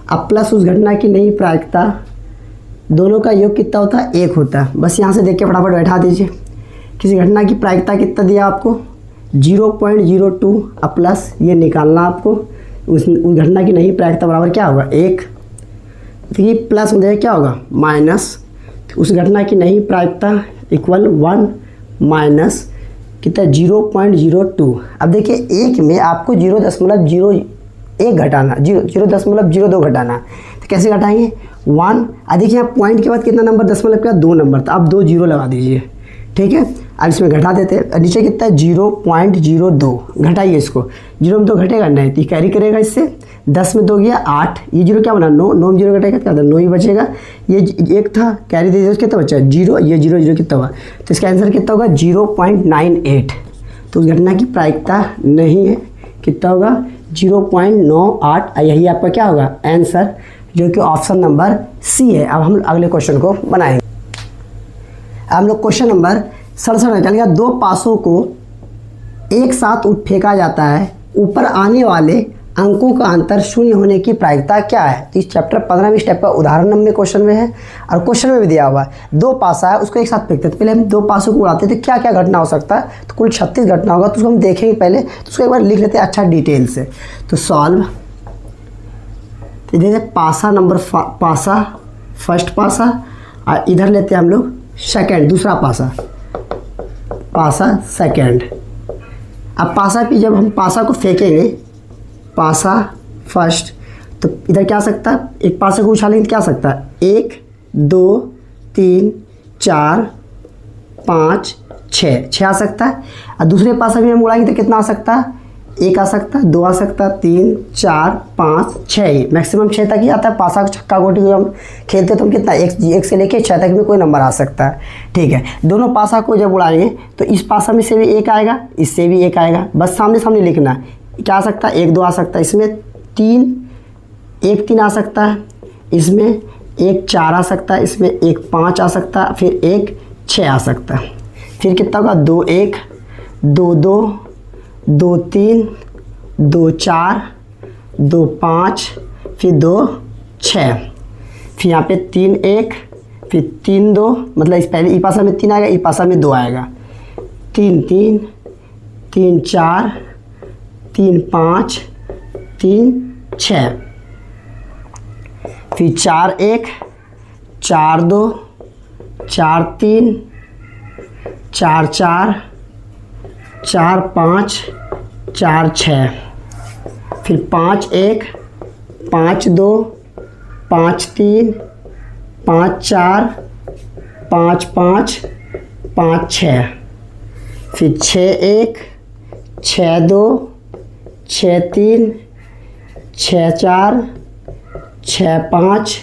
अब प्लस उस घटना की नहीं प्रायिकता, दोनों का योग कितना होता है 1 होता है। बस यहाँ से देख के फटाफट बैठा दीजिए। किसी घटना की प्रायिकता कितना दिया आपको 0.02 अब प्लस ये निकालना आपको। उस घटना की नहीं प्रायिकता बराबर क्या होगा 1। देखिए प्लस में क्या होगा माइनस, उस घटना की नहीं प्रायिकता इक्वल 1 माइनस कितना 0.02। अब देखिए 1 में आपको 0.01 घटाना, 0.02 घटाना। तो कैसे घटाएंगे 1। देखिए यहाँ पॉइंट के बाद कितना नंबर दशमलव का 2 नंबर, तो आप 2 0 लगा दीजिए। ठीक है, अब इसमें घटा देते हैं। नीचे कितना है 0.02, घटाइए इसको। 0 में 2 घटेगा नहीं, तो कैरी करेगा इससे। 10 में 2 गया 8, ये 0 क्या बना 9, 9 में 0 घटेगा क्या था 9 ही बचेगा। ये 1 था कैरी दे दिया, कितना बचा 0, ये 0 0 कितना हुआ। तो इसका आंसर कितना होगा 0.98। तो उस घटना की प्रायिकता नहीं है, कितना होगा 0.98। यही आपका क्या होगा आंसर, जो कि ऑप्शन नंबर सी है। अब हम अगले क्वेश्चन को बनाएंगे। हम लोग क्वेश्चन नंबर 67 निकालेंगे। 2 पासों को एक साथ फेंका जाता है, ऊपर आने वाले अंकों का अंतर 0 होने की प्रायिकता क्या है। तो इस चैप्टर 15 स्टेप का उदाहरण नंबर क्वेश्चन में है और क्वेश्चन में भी दिया हुआ है। 2 पासा है उसको एक साथ फेंकते हैं, तो पहले हम 2 पासों को उड़ाते हैं तो क्या क्या घटना हो सकता है। तो कुल 36 घटना होगा, तो उसको हम देखेंगे पहले। तो उसको एक बार लिख लेते हैं अच्छा डिटेल से। तो सॉल्व, तो इधर पासा नंबर पासा फर्स्ट पासा, और इधर लेते हैं हम लोग सेकेंड दूसरा पासा सेकेंड। अब पासा पे जब हम पासा को फेंकेंगे, पासा फर्स्ट, तो इधर क्या आ सकता है, एक पासे को उछालेंगे क्या आ सकता है 1 2 3 4 5 6 आ सकता है। और दूसरे पासा भी हम उड़ाएंगे तो कितना आ सकता है 1 आ सकता है, 2 आ सकता है, 3, 4, 5, 6, मैक्सिमम 6 तक ही आता है। पासा छक्का गोटी को हम खेलते तो हम कितना 1 से लेके 6 तक भी कोई नंबर आ सकता है। ठीक है, दोनों पासा को जब उड़ाएंगे तो इस पासा में से भी 1 आएगा, इससे भी 1 आएगा, बस सामने सामने लिखना है। क्या आ सकता है, 1, 2 आ सकता है, इसमें 1, 3 आ सकता है, इसमें 1, 4 आ सकता है, इसमें 1, 5 आ सकता है, फिर 1, 6 आ सकता है। फिर कितना होगा, 2, 1, 2, 2, 2, 3, 2, 4, 2, 5, फिर 2, 6, फिर यहाँ पे 3, 1, फिर 3, 2, मतलब इस पहले ई पासा में 3 आएगा, ई पासा में 2 आएगा, 3, 3, 3, 4, 3, 5, 3, 6, फिर 4, 1, 4, 2, 4, 3, 4, 4, 4, 5, 4, 6, फिर 5, 1, 5, 2, 5, 3, 5, 4, 5, 5, 5, 6, फिर 6, 1, 6, 2, 6, 3, 6, 4, 6, 5,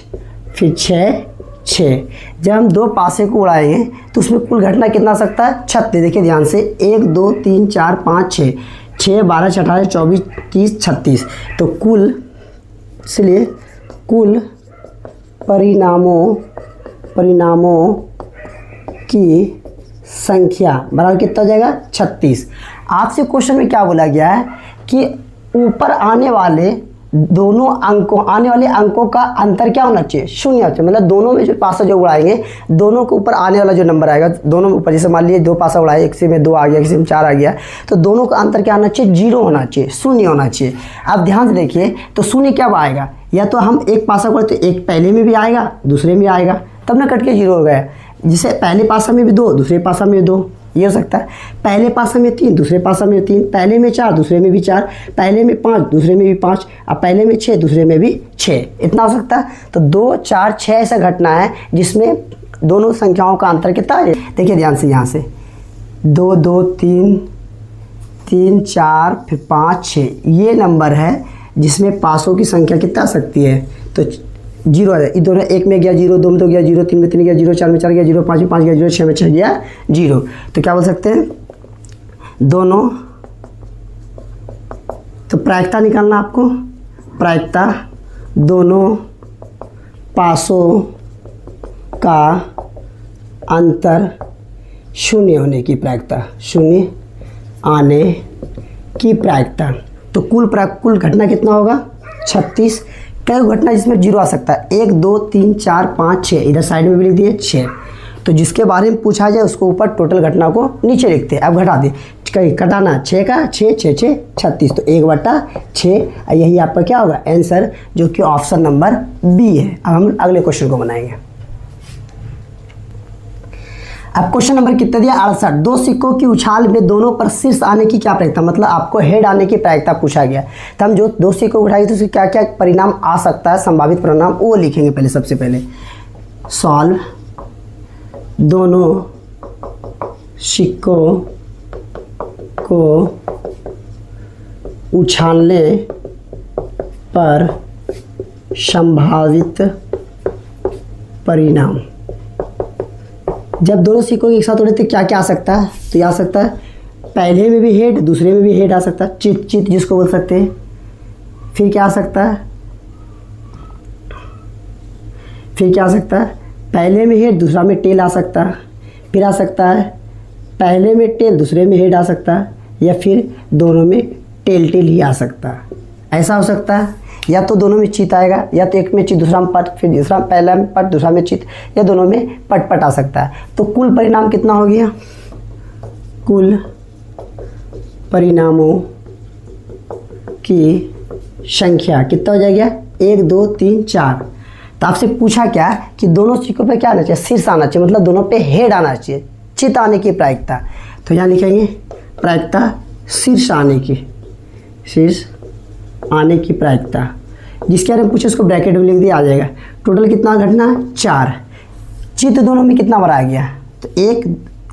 फिर 6, 6। जब हम 2 पासे को उड़ाएंगे तो उसमें कुल घटना कितना आ सकता है, 36। देखिए ध्यान से, 1, 2, 3, 4, 5, 6, 6, 12, 18, 24, 30, 36। तो कुल, इसलिए कुल परिणामों की संख्या बराबर कितना हो जाएगा, 36। आपसे क्वेश्चन में क्या बोला गया है कि ऊपर आने वाले अंकों का अंतर क्या होना चाहिए, 0 होना चाहिए। मतलब दोनों में जो पासा जो उड़ाएंगे, दोनों के ऊपर आने वाला जो नंबर आएगा, दोनों ऊपर, जैसे मान लीजिए 2 पासा उड़ाए, एक से में 2 आ गया, किसी में 4 आ गया, तो दोनों का अंतर क्या होना चाहिए, 0 होना चाहिए, 0 होना चाहिए। अब ध्यान से देखिए, तो 0 कब आएगा, या तो हम एक पासा उड़ाए तो एक पहले में भी आएगा, दूसरे में भी आएगा, तब ना कट के 0 हो गया। जिसे पहले पासा में भी 2, दूसरे पासा में 2, ये हो सकता है। पहले पासा में 3, दूसरे पासा में 3, पहले में 4, दूसरे में भी 4, पहले में 5, दूसरे में भी 5, और पहले में 6, दूसरे में भी 6, इतना हो सकता है। तो 2, 4, 6 ऐसा घटना है जिसमें दोनों संख्याओं का अंतर कितना है। देखिए ध्यान से, यहाँ से 2, 2, 3, 3, 4, फिर 5, 6, ये नंबर है जिसमें पासों की संख्या कितना आ सकती है, तो 0 है। ये दोनों, एक में गया 0, 2 में 2 गया 0, 3 में 3 गया 0, 4 में 4 गया 0, 5 में 5 गया 0, 6 में 6 गया 0। तो क्या बोल सकते हैं, दोनों, तो प्रायिकता निकालना आपको, प्रायिकता दोनों पासों का अंतर 0 होने की प्रायिकता, 0 आने की प्रायिकता। तो कुल घटना कितना होगा, 36। कई घटना जिसमें 0 आ सकता है, 1, 2, 3, 4, 5, 6, इधर साइड में भी लिख दिए 6। तो जिसके बारे में पूछा जाए उसको ऊपर, टोटल घटना को नीचे लिखते हैं। अब घटा दे, कहीं घटाना 6 का 6, 6, 6, 36, तो 1/6, यही आपका क्या होगा आंसर, जो कि ऑप्शन नंबर बी है। अब हम अगले क्वेश्चन को बनाएंगे। अब क्वेश्चन नंबर कितना दिया, 68। 2 सिक्कों की उछाल में दोनों पर शीर्ष आने की क्या प्रायिकता, मतलब आपको हेड आने की प्रायिकता पूछा गया। तो हम जो 2 सिक्कों उठाएंगे तो उसके क्या क्या परिणाम आ सकता है, संभावित परिणाम, वो लिखेंगे पहले। सबसे पहले सॉल्व दोनों सिक्कों को उछालने पर संभावित परिणाम। जब दोनों सिक्कों एक साथ उड़े तो क्या क्या आ सकता है, तो ये आ सकता है पहले में भी हेड, दूसरे में भी हेड आ सकता है, चित जिसको बोल सकते हैं। फिर क्या आ सकता है, पहले में हेड, दूसरा में टेल आ सकता है। फिर आ सकता है पहले में टेल, दूसरे में हेड आ सकता है, या फिर दोनों में टेल ही आ सकता है। ऐसा हो सकता है, या तो दोनों में चित आएगा, या तो एक में चित, दूसरा में पट, फिर दूसरा पहला में पट, दूसरा में चित, या दोनों में पट आ सकता है। तो कुल परिणाम कितना हो गया, कुल परिणामों की संख्या कितना हो जाएगा, 1, 2, 3, 4। तो आपसे पूछा क्या कि दोनों सिक्कों पे क्या आना चाहिए, शीर्ष आना चाहिए, मतलब दोनों पे हेड आना चाहिए, चित आने की प्रायिकता। तो यहाँ लिखेंगे प्रायिकता शीर्ष आने की प्रायिकता। जिसके बारे में पूछे उसको ब्रैकेट में लिख दिया, आ जाएगा। टोटल कितना घटना, 4। चित्त दोनों में कितना बार आ गया, तो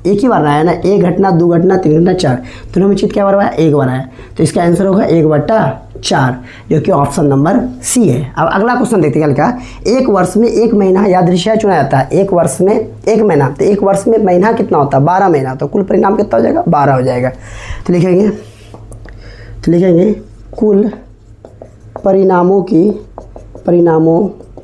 एक ही बार आया ना, 1 घटना 2 घटना 3 घटना 4, दोनों में चित क्या बार आया, 1 बार आया। तो इसका आंसर होगा 1/4, जो कि ऑप्शन नंबर सी है। अब अगला क्वेश्चन देखते हैं क्या, एक वर्ष में 1 महीना यादृच्छिक चुना जाता है। एक वर्ष में 1 महीना, तो एक वर्ष में महीना कितना होता है, 12 महीना, तो कुल परिणाम कितना हो जाएगा, 12 हो जाएगा। तो लिखेंगे कुल परिणामों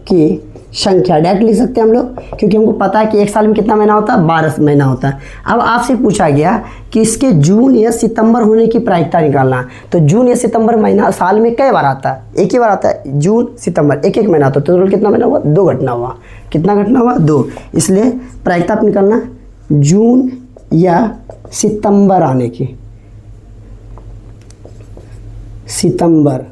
की संख्या, डायरेक्ट लिख सकते हैं हम लोग, क्योंकि हमको पता है कि एक साल में कितना महीना होता है, 12 महीना होता है। अब आपसे पूछा गया कि इसके जून या सितंबर होने की प्रायिकता निकालना। तो जून या सितंबर महीना साल में कई बार आता है, एक ही बार आता है, जून सितंबर एक महीना आता है, तो टोटल कितना महीना हुआ, 2 घटना हुआ। कितना घटना हुआ, 2। इसलिए प्रायिकता आप निकालना जून या सितंबर आने की, सितंबर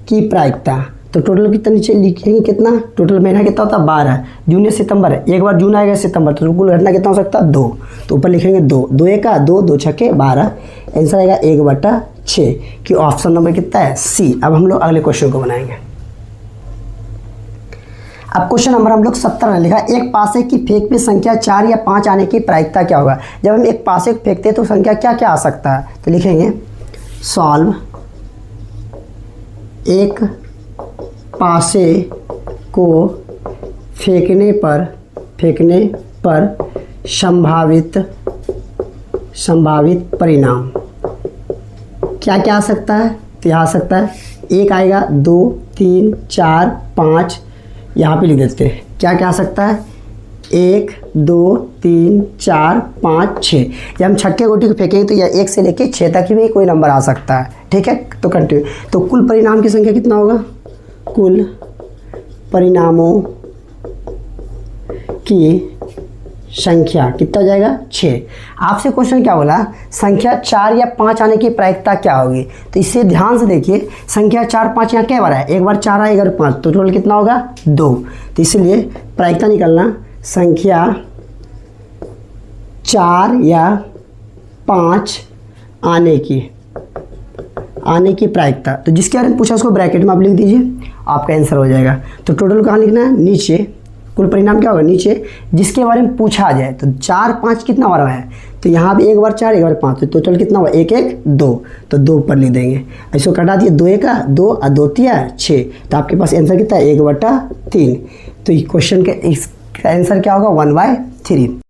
की प्रायिकता। तो टोटल कितना नीचे लिखेंगे, कितना टोटल महीना कितना होता है, 12। जून या सितंबर है, एक बार जून आएगा सितंबर, तो कुल घटना कितना हो सकता है, 2। तो ऊपर लिखेंगे 2, 2 एका 2, 2 छक्के 12, आंसर आएगा 1/6, कि ऑप्शन नंबर कितना है, सी। अब हम लोग अगले क्वेश्चन को बनाएंगे। अब क्वेश्चन नंबर हम लोग 17 में लिखा, एक पासे की फेंक में संख्या 4 या 5 आने की प्रायिकता क्या होगा। जब हम एक पासे को फेंकते हैं तो संख्या क्या क्या आ सकता है। तो लिखेंगे सॉल्व एक पासे को फेंकने पर संभावित परिणाम क्या क्या आ सकता है। तो यहाँ आ सकता है 1 आएगा, 2 3 4 5, यहाँ पे लिख देते हैं क्या क्या आ सकता है, 1 2 3 4 5 6। जब हम छक्के गोटी को फेंकेंगे तो यह 1 से लेके 6 तक भी कोई नंबर आ सकता है, ठीक है। तो कंटिन्यू, तो कुल परिणाम की संख्या कितना होगा, कुल परिणामों की संख्या कितना हो जाएगा, 6। आपसे क्वेश्चन क्या बोला, संख्या 4 या 5 आने की प्रायिकता क्या होगी। तो इसे ध्यान से देखिए, संख्या 4 5 यहाँ क्या बार है, एक बार 4 आए, एक बार 5, तो टोटल कितना होगा, 2। तो इसलिए प्रायिकता निकालना संख्या 4 या 5 आने की प्रायिकता। तो जिसके बारे में पूछा उसको ब्रैकेट में आप लिख दीजिए, आपका आंसर हो जाएगा। तो टोटल कहाँ लिखना है, नीचे, कुल परिणाम क्या होगा नीचे, जिसके बारे में पूछा जाए। तो 4 5 कितना बार है, तो यहाँ भी एक बार 4 एक बार 5, तो टोटल कितना हुआ, 1 1 2, तो 2 ऊपर लिख देंगे। ऐसे कटा दिए, 2 1 2 और 2 3 6, तो आपके पास आंसर कितना है, 1/3। तो क्वेश्चन का आंसर क्या होगा, 1/3।